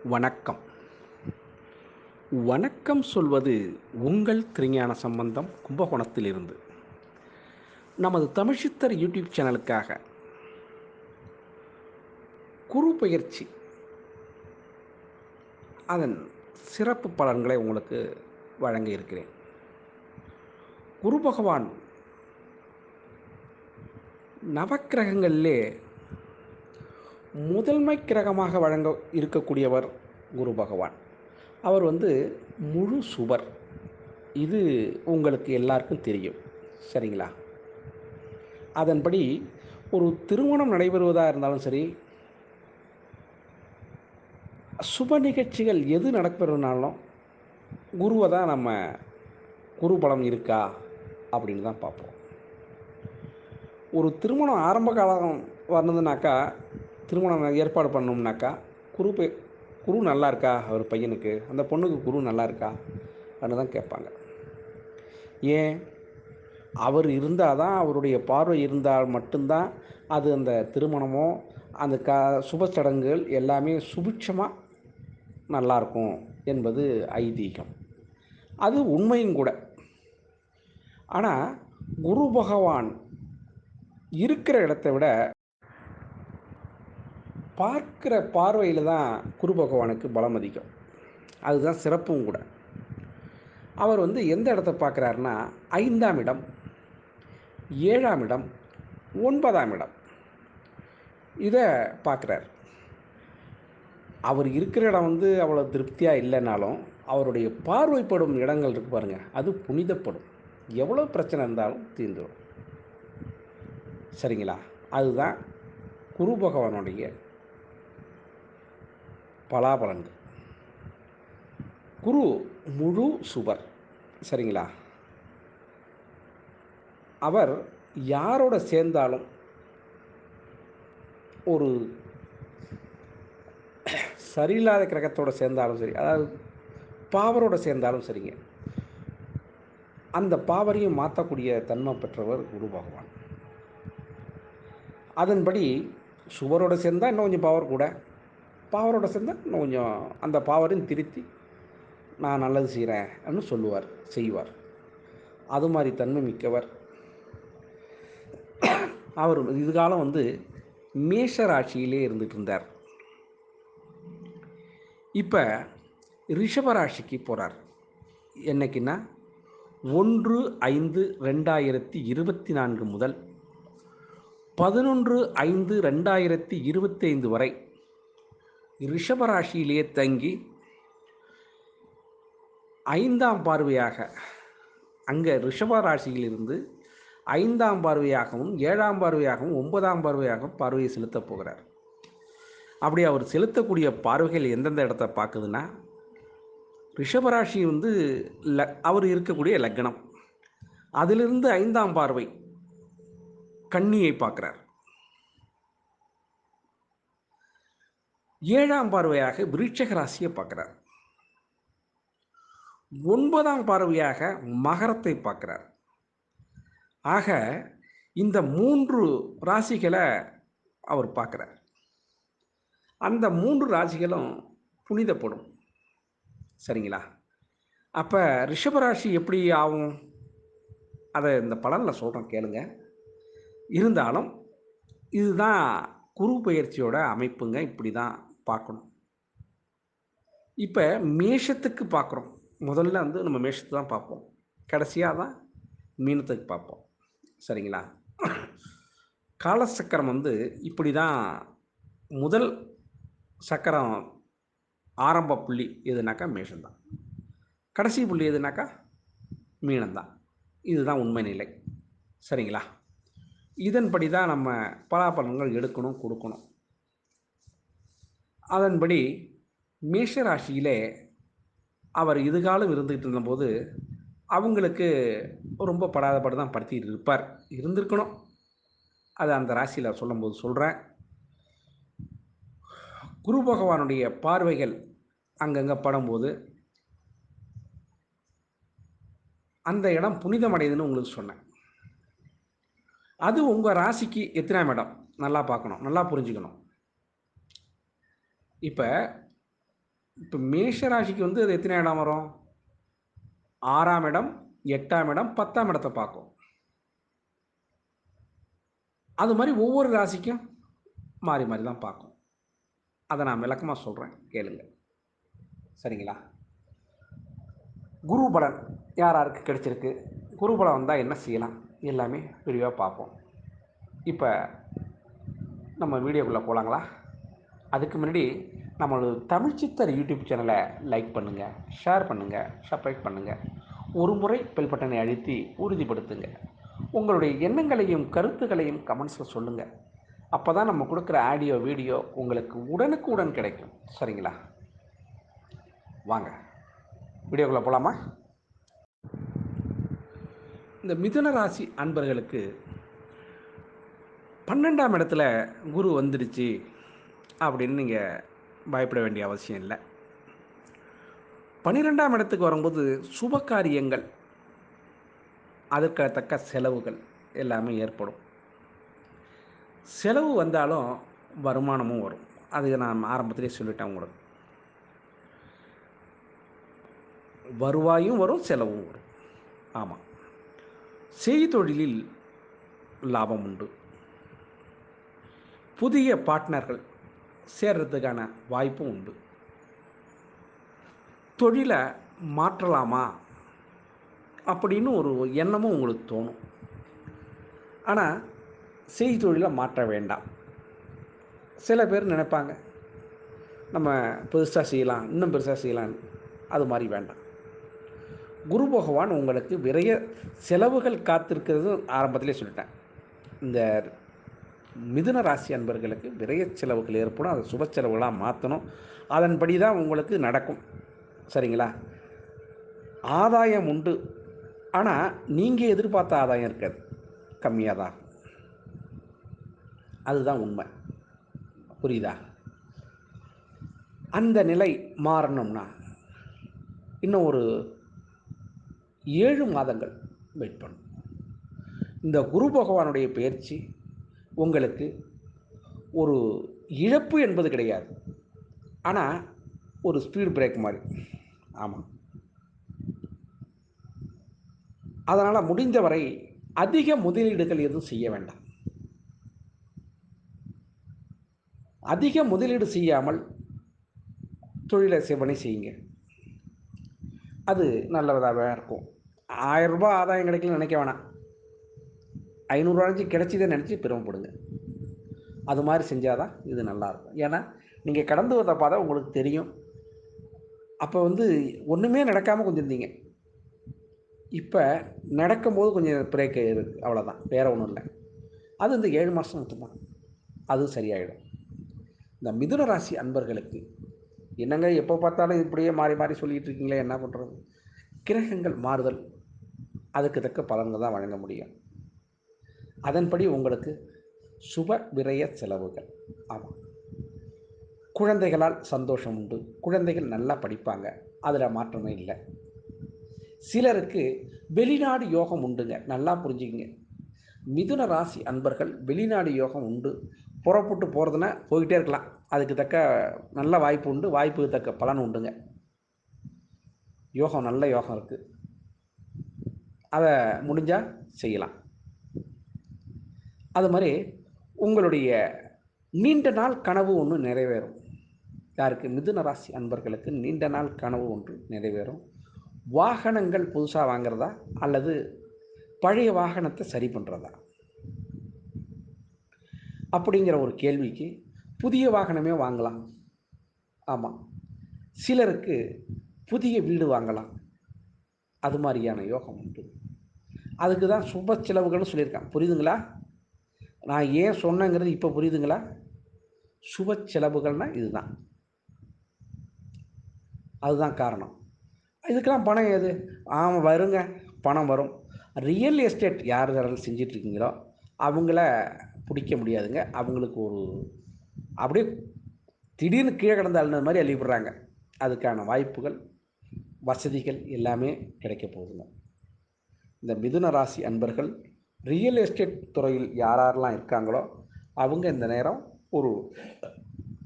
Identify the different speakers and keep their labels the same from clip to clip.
Speaker 1: வணக்கம். வணக்கம் சொல்வது உங்கள் திருஞான சம்பந்தம் கும்பகோணத்திலிருந்து. நமது தமிழ்ச்சித்தர் யூடியூப் சேனலுக்காக குரு பெயர்ச்சி அதன் சிறப்பு பலன்களை உங்களுக்கு வழங்க இருக்கிறேன். குரு பகவான் நவக்கிரகங்களிலே முதன்மை கிரகமாக வழங்க இருக்கக்கூடியவர் குரு பகவான். அவர் முழு சுபர். இது உங்களுக்கு எல்லாருக்கும் தெரியும். சரிங்களா? அதன்படி ஒரு திருமணம் நடைபெறுவதாக இருந்தாலும் சரி, சுப நிகழ்ச்சிகள் எது நடக்கிறதுனாலும் குருவை தான் நம்ம குரு பலம் இருக்கா அப்படின்னு தான் பார்ப்போம். ஒரு திருமணம் ஆரம்ப காலம் வந்ததுனாக்கா, திருமணம் ஏற்பாடு பண்ணோம்னாக்கா, குரு பெ குரு நல்லா இருக்கா ஒரு பையனுக்கு, அந்த பொண்ணுக்கு குரு நல்லா இருக்கா அப்படின்னு தான் கேட்பாங்க. ஏன்? அவர் இருந்தால் தான், அவருடைய பார்வை இருந்தால் மட்டும்தான் அது அந்த திருமணமோ அந்த சுப சடங்குகள் எல்லாமே சுபிட்சமாக நல்லாயிருக்கும் என்பது ஐதீகம். அது உண்மையும் கூட. ஆனால் குரு பகவான் இருக்கிற இடத்த விட பார்க்கிற பார்வையில் தான் குரு பகவானுக்கு பலம் அதிகம். அதுதான் சிறப்பும் கூட. அவர் எந்த இடத்த பார்க்குறாருன்னா, 5ஆம் இடம், 7ஆம் இடம், 9ஆம் இடம் இதை பார்க்குறார். அவர் இருக்கிற இடம் அவ்வளோ திருப்தியாக இல்லைனாலும், அவருடைய பார்வைப்படும் இடங்கள் இருக்குது பாருங்கள், அது புனிதப்படும். எவ்வளோ பிரச்சனை இருந்தாலும் தீர்ந்துடும். சரிங்களா? அதுதான் குரு பகவானுடைய பலாபலன்கள். குரு முழு சுபர். சரிங்களா? அவர் யாரோட சேர்ந்தாலும், ஒரு சரியில்லாத கிரகத்தோடு சேர்ந்தாலும் சரி, அதாவது பாவரோடு சேர்ந்தாலும் சரிங்க, அந்த பாவரையும் மாற்றக்கூடிய தன்மை பெற்றவர் குரு பகவான். அதன்படி சுவரோடு சேர்ந்தால் இன்னும் கொஞ்சம் பவர் கூட, பாவரோடு சேர்ந்தால் இன்னும் கொஞ்சம் அந்த பாவரையும் திருத்தி நான் நல்லது செய்கிறேன்னு சொல்லுவார், செய்வார். அது மாதிரி தன்மை மிக்கவர் அவர். இதுகாலம் மேஷ ராசியிலே இருந்துகிட்டு இருந்தார். இப்போ ரிஷபராசிக்கு போகிறார். என்னைக்குன்னா 1/5/2024 முதல் 11/5/2025 வரை ரிஷபராசியிலேயே தங்கி 5ஆம் பார்வையாக, அங்கே ரிஷபராசியிலிருந்து 5ஆம் பார்வையாகவும் 7ஆம் பார்வையாகவும் 9ஆம் பார்வையாகவும் பார்வையை செலுத்தப் போகிறார். அப்படி அவர் செலுத்தக்கூடிய பார்வைகள் எந்தெந்த இடத்த பார்க்குதுன்னா, ரிஷபராசி அவர் இருக்கக்கூடிய லக்னம், அதிலிருந்து 5ஆம் பார்வை கன்னியை பார்க்கிறார். 7ஆம் பார்வையாக விருச்சிக ராசியை பார்க்கிறார். 9ஆம் பார்வையாக மகரத்தை பார்க்கிறார். ஆக இந்த 3 ராசிகளை அவர் பார்க்கிறார். அந்த 3 ராசிகளும் புனிதப்படும். சரிங்களா? அப்போ ரிஷபராசி எப்படி ஆகும்? அதை இந்த பலனில் சொல்கிறேன், கேளுங்க. இருந்தாலும் இதுதான் குரு பெயர்ச்சியோட அமைப்புங்க. இப்படி தான் பார்க்கணும். இப்போ மேஷத்துக்கு பார்க்குறோம். முதல்ல நம்ம மேஷத்தை தான் பார்ப்போம், கடைசியாக தான் மீனத்துக்கு பார்ப்போம். சரிங்களா? காலசக்கரம் இப்படி தான். முதல் சக்கரம் ஆரம்ப புள்ளி எதுனாக்கா மேஷம்தான், கடைசி புள்ளி எதுனாக்கா மீனம்தான். இதுதான் உண்மை நிலை. சரிங்களா? இதன்படி தான் நம்ம பலாபலன்கள் எடுக்கணும், கொடுக்கணும். அதன்படி மேஷராசியிலே அவர் இதுகாலம் இருந்துகிட்டு இருந்தபோது அவங்களுக்கு ரொம்ப படாதபாடு தான் படுத்திக்கிட்டு இருப்பார், இருந்திருக்கணும். அதை அந்த ராசியில் சொல்லும்போது சொல்கிறேன். குரு பகவானுடைய பார்வைகள் அங்கங்கே படும்போது அந்த இடம் புனிதமடையுதுன்னு உங்களுக்கு சொன்னேன். அது உங்கள் ராசிக்கு எத்தனாம் இடம் நல்லா பார்க்கணும், நல்லா புரிஞ்சுக்கணும். இப்போ இப்போ மேஷ ராசிக்கு வந்து அது எத்தனை இடம் வரும்? 6ஆம் இடம், 8ஆம் இடம், 10ஆம் இடத்த பார்க்கும். அது மாரி ஒவ்வொரு ராசிக்கும் மாறி மாறி தான் பார்க்கும். அத நான் விளக்கமா சொல்றேன் கேளுங்க. சரிங்களா? குரு பலன் யார் யாருக்கு கிடைச்சிருக்கு? குரு பலன் வந்தா என்ன செய்யலாம்? எல்லாமே விரிவா பார்ப்போம். இப்ப நம்ம வீடியோக்குள்ள போலாங்களா? அதுக்கு முன்னாடி நம்மளோட தமிழ் சித்தர் யூடியூப் சேனலை லைக் பண்ணுங்கள், ஷேர் பண்ணுங்கள், சப்ஸ்கிரைப் பண்ணுங்கள். ஒரு முறை பெல் பட்டனை அழுத்தி உறுதிப்படுத்துங்க. உங்களுடைய எண்ணங்களையும் கருத்துக்களையும் கமெண்ட்ஸில் சொல்லுங்கள். அப்போ தான் நம்ம கொடுக்குற ஆடியோ வீடியோ உங்களுக்கு உடனுக்குடன் கிடைக்கும். சரிங்களா? வாங்க வீடியோக்குள்ளே போகலாமா? இந்த மிதுன ராசி அன்பர்களுக்கு 12ஆம் இடத்துல குரு வந்துடுச்சு அப்படின்னு நீங்கள் பயப்பட வேண்டிய அவசியம் இல்லை. 12ஆம் இடத்துக்கு வரும்போது சுப காரியங்கள், அதற்கு தக்க செலவுகள் எல்லாமே ஏற்படும். செலவு வந்தாலும் வருமானமும் வரும். அது நான் ஆரம்பத்திலே சொல்லிட்டேன் உங்களுக்கு. வருவாயும் வரும், செலவும் வரும். ஆமாம். செய்தொழிலில் லாபம் உண்டு. புதிய பார்ட்னர்கள் சேர்றதுக்கான வாய்ப்பும் உண்டு. தொழிலை மாற்றலாமா அப்படின்னு ஒரு எண்ணமும் உங்களுக்கு தோணும். ஆனால் செய்தொழிலை மாற்ற வேண்டாம். சில பேர் நினைப்பாங்க நம்ம பெருசாக செய்யலாம், இன்னும் பெருசாக செய்யலான்னு. அது மாதிரி வேண்டாம். குரு பகவான் உங்களுக்கு விரைய செலவுகள் காத்திருக்கிறது ஆரம்பத்திலே சொல்லிட்டேன். இந்த மிதுன ராசி அன்பர்களுக்கு விரைய செலவுகள் ஏற்படும். அதை சுப செலவுகளாக மாற்றணும். அதன்படி தான் உங்களுக்கு நடக்கும். சரிங்களா? ஆதாயம் உண்டு. ஆனால் நீங்கள் எதிர்பார்த்த ஆதாயம் இருக்காது, கம்மியாக தான். அதுதான் உண்மை. புரியுதா? அந்த நிலை மாறணும்னா இன்னும் ஒரு 7 மாதங்கள் வெயிட் பண்ணும். இந்த குரு பகவானுடைய பயிற்சி உங்களுக்கு ஒரு இழப்பு என்பது கிடையாது. ஆனால் ஒரு ஸ்பீட் பிரேக் மாதிரி. ஆமாம். அதனால் முடிந்தவரை அதிக முதலீடுகள் எதுவும் செய்ய வேண்டாம். அதிக முதலீடு செய்யாமல் தொழிலை செவ்வனை செய்யுங்க. அது நல்லதாக இருக்கும். 1000 ரூபாய் ஆதாயம் கிடைக்கலன்னு நினைக்க வேணாம். 500 கிடைச்சதை நினச்சி பெருமைப்படுங்க. அது மாதிரி செஞ்சால் தான் இது நல்லாயிருக்கும். ஏன்னா நீங்கள் கடந்து வந்த பாதை உங்களுக்கு தெரியும். அப்போ வந்து ஒன்றுமே நடக்காமல் கொஞ்சம் இருந்தீங்க. இப்போ நடக்கும்போது கொஞ்சம் பிரேக் இருக்குது, அவ்வளோதான். வேறு ஒன்றும் இல்லை. அது இந்த 7 மாதம் மட்டும்தான். அதுவும் சரியாயிடும். இந்த மிதுன ராசி அன்பர்களுக்கு என்னங்க எப்போ பார்த்தாலும் இப்படியே மாறி மாறி சொல்லிகிட்டு இருக்கீங்களே, என்ன பண்ணுறது? கிரகங்கள் மாறுதல், அதுக்கு தக்க பலன்கள் தான் வழங்க முடியும். அதன்படி உங்களுக்கு சுப விரய செலவுகள். ஆமாம். குழந்தைகளால் சந்தோஷம் உண்டு. குழந்தைகள் நல்லா படிப்பாங்க, அதில் மாற்றமே இல்லை. சிலருக்கு வெளிநாடு யோகம் உண்டுங்க. நல்லா புரிஞ்சுக்கிங்க. மிதுன ராசி அன்பர்கள் வெளிநாடு யோகம் உண்டு. புறப்பட்டு போகிறதுனா போய்கிட்டே இருக்கலாம். அதுக்கு தக்க நல்ல வாய்ப்பு உண்டு. வாய்ப்புக்கு தக்க பலன் உண்டுங்க. யோகம், நல்ல யோகம் இருக்குது. அதை முடிஞ்சால் செய்யலாம். அது மாதிரி உங்களுடைய நீண்ட நாள் கனவு ஒன்று நிறைவேறும். யாருக்கு? மிதுன ராசி அன்பர்களுக்கு நீண்ட நாள் கனவு ஒன்று நிறைவேறும். வாகனங்கள் புதுசாக வாங்கிறதா அல்லது பழைய வாகனத்தை சரி பண்ணுறதா அப்படிங்கிற ஒரு கேள்விக்கு புதிய வாகனமே வாங்கலாம். ஆமாம். சிலருக்கு புதிய வீடு வாங்கலாம். அது மாதிரியான யோகம் உண்டு. அதுக்கு தான் சுப செலவுகள்னு சொல்லியிருக்கேன். புரியுதுங்களா? நான் ஏன் சொன்னேங்கிறது இப்போ புரியுதுங்களா? சுப செலவுகள்னால் இதுதான். அதுதான் காரணம். இதுக்கெல்லாம் பணம் ஏது? ஆமாம், வருங்க, பணம் வரும். ரியல் எஸ்டேட் யார் யாரெல்லாம் செஞ்சிட்ருக்கீங்களோ அவங்கள பிடிக்க முடியாதுங்க. அவங்களுக்கு ஒரு அப்படியே திடீர்னு கீழே கிடந்து அழுன மாதிரி அள்ளி விடுறாங்க. அதுக்கான வாய்ப்புகள், வசதிகள் எல்லாமே கிடைக்க போகுதுங்க. இந்த மிதுன ராசி அன்பர்கள் ரியல் எஸ்டேட் துறையில் யாரெல்லாம் இருக்காங்களோ அவங்க இந்த நேரம் ஒரு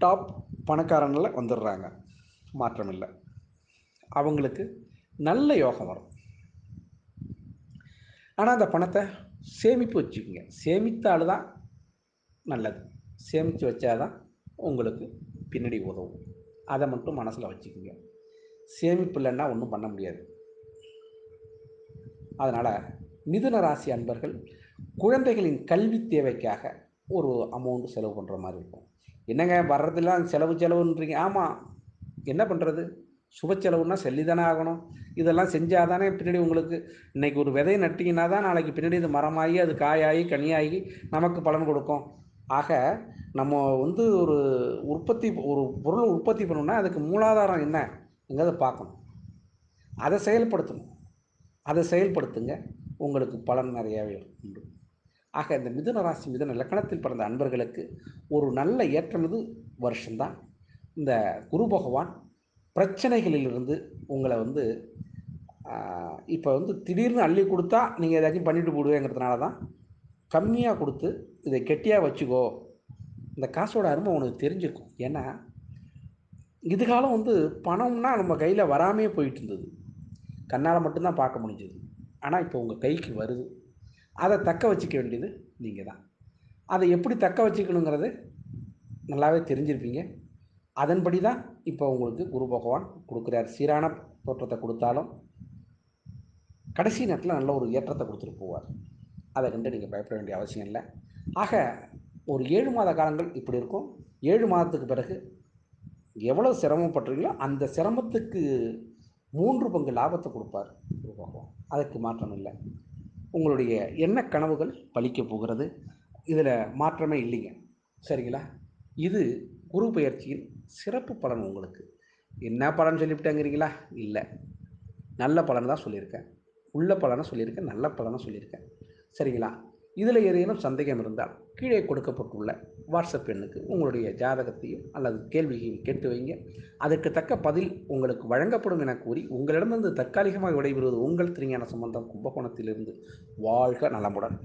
Speaker 1: டாப் பணக்காரங்களில் வந்துடுறாங்க. மாற்றம் இல்லை. அவங்களுக்கு நல்ல யோகம் வரும். ஆனால் அந்த பணத்தை சேமிப்பு வச்சுக்கோங்க. சேமித்தால் தான் நல்லது. சேமித்து வச்சா தான் உங்களுக்கு பின்னாடி உதவும். அதை மட்டும் மனசில் வச்சுக்கோங்க. சேமிப்பு இல்லைன்னா ஒன்றும் பண்ண முடியாது. அதனால் மிதுன ராசி அன்பர்கள் குழந்தைகளின் கல்வி தேவைக்காக ஒரு அமௌண்ட் செலவு பண்ணுற மாதிரி இருக்கும். என்னங்க வர்றதெல்லாம் செலவுன்றீங்க. ஆமாம், என்ன பண்ணுறது? சுப செலவுன்னா சொல்லி தானே ஆகணும். இதெல்லாம் செஞ்சால் தானே பின்னாடி உங்களுக்கு இன்றைக்கி ஒரு விதையை நட்டிங்கன்னா தான் நாளைக்கு பின்னாடி இது மரமாகி அது காயாகி கனியாகி நமக்கு பலன் கொடுக்கும். ஆக நம்ம ஒரு பொருளை உற்பத்தி பண்ணணும்னா அதுக்கு மூலாதாரம் என்னங்கிறத பார்க்கணும். அதை செயல்படுத்தணும். அதை செயல்படுத்துங்க, உங்களுக்கு பலன் நிறையாவே உண்டு. ஆக இந்த மிதுன ராசி மிதுன லக்னத்தில் பிறந்த அன்பர்களுக்கு ஒரு நல்ல ஏற்றமிகு வருஷம்தான். இந்த குரு பகவான் பிரச்சனைகளிலிருந்து உங்களை இப்போ திடீர்னு அள்ளி கொடுத்தா நீங்கள் ஏதாச்சும் பண்ணிட்டு போடுவேங்கிறதுனால தான் கம்மியாக கொடுத்து இதை கெட்டியாக வச்சுக்கோ, இந்த காசோட அருமை உனக்கு தெரிஞ்சிருக்கும். ஏன்னா இதுகாலம் பணம்னா நம்ம கையில் வராமே போயிட்டு இருந்தது. கண்ணால் மட்டும்தான் பார்க்க முடிஞ்சது. ஆனால் இப்போ உங்கள் கைக்கு வருது. அதை தக்க வச்சுக்க வேண்டியது நீங்கள் தான். அதை எப்படி தக்க வச்சுக்கணுங்கிறது நல்லாவே தெரிஞ்சிருப்பீங்க. அதன்படி தான் இப்போ உங்களுக்கு குரு பகவான் கொடுக்குறார். சீரான தோற்றத்தை கொடுத்தாலும் கடைசி நேரத்தில் நல்ல ஒரு ஏற்றத்தை கொடுத்துட்டு போவார். அதை கண்டு நீங்கள் பயப்பட வேண்டிய அவசியம் இல்லை. ஆக ஒரு 7 மாத காலங்கள் இப்படி இருக்கும். 7 மாதத்துக்கு பிறகு எவ்வளோ சிரமப்பட்டுறீங்களோ அந்த சிரமத்துக்கு 3 பங்கு லாபத்தை கொடுப்பார் குரு பகவான். அதுக்கு மாற்றம் இல்லை. உங்களுடைய எண்ண கனவுகள் பலிக்க போகிறது. இதில் மாற்றமே இல்லைங்க. சரிங்களா? இது குரு பெயர்ச்சியின் சிறப்பு பலன். உங்களுக்கு என்ன பலன் சொல்லிவிட்டேங்கிறீங்களா? இல்லை, நல்ல பலன் தான் சொல்லியிருக்கேன். உள்ள பலனை சொல்லியிருக்கேன், நல்ல பலனை சொல்லியிருக்கேன். சரிங்களா? இதில் ஏதேனும் சந்தேகம் இருந்தால் கீழே கொடுக்கப்பட்டுள்ள வாட்ஸ்அப் எண்ணுக்கு உங்களுடைய ஜாதகத்தையும் அல்லது கேள்வியையும் கேட்டு வைங்க. அதற்கு தக்க பதில் உங்களுக்கு வழங்கப்படும் என கூறி உங்களிடமிருந்து தற்காலிகமாக விடைபெறுவது உங்கள் திருஞான சம்பந்தம், கும்பகோணத்திலிருந்து. வாழ்க நலமுடன்.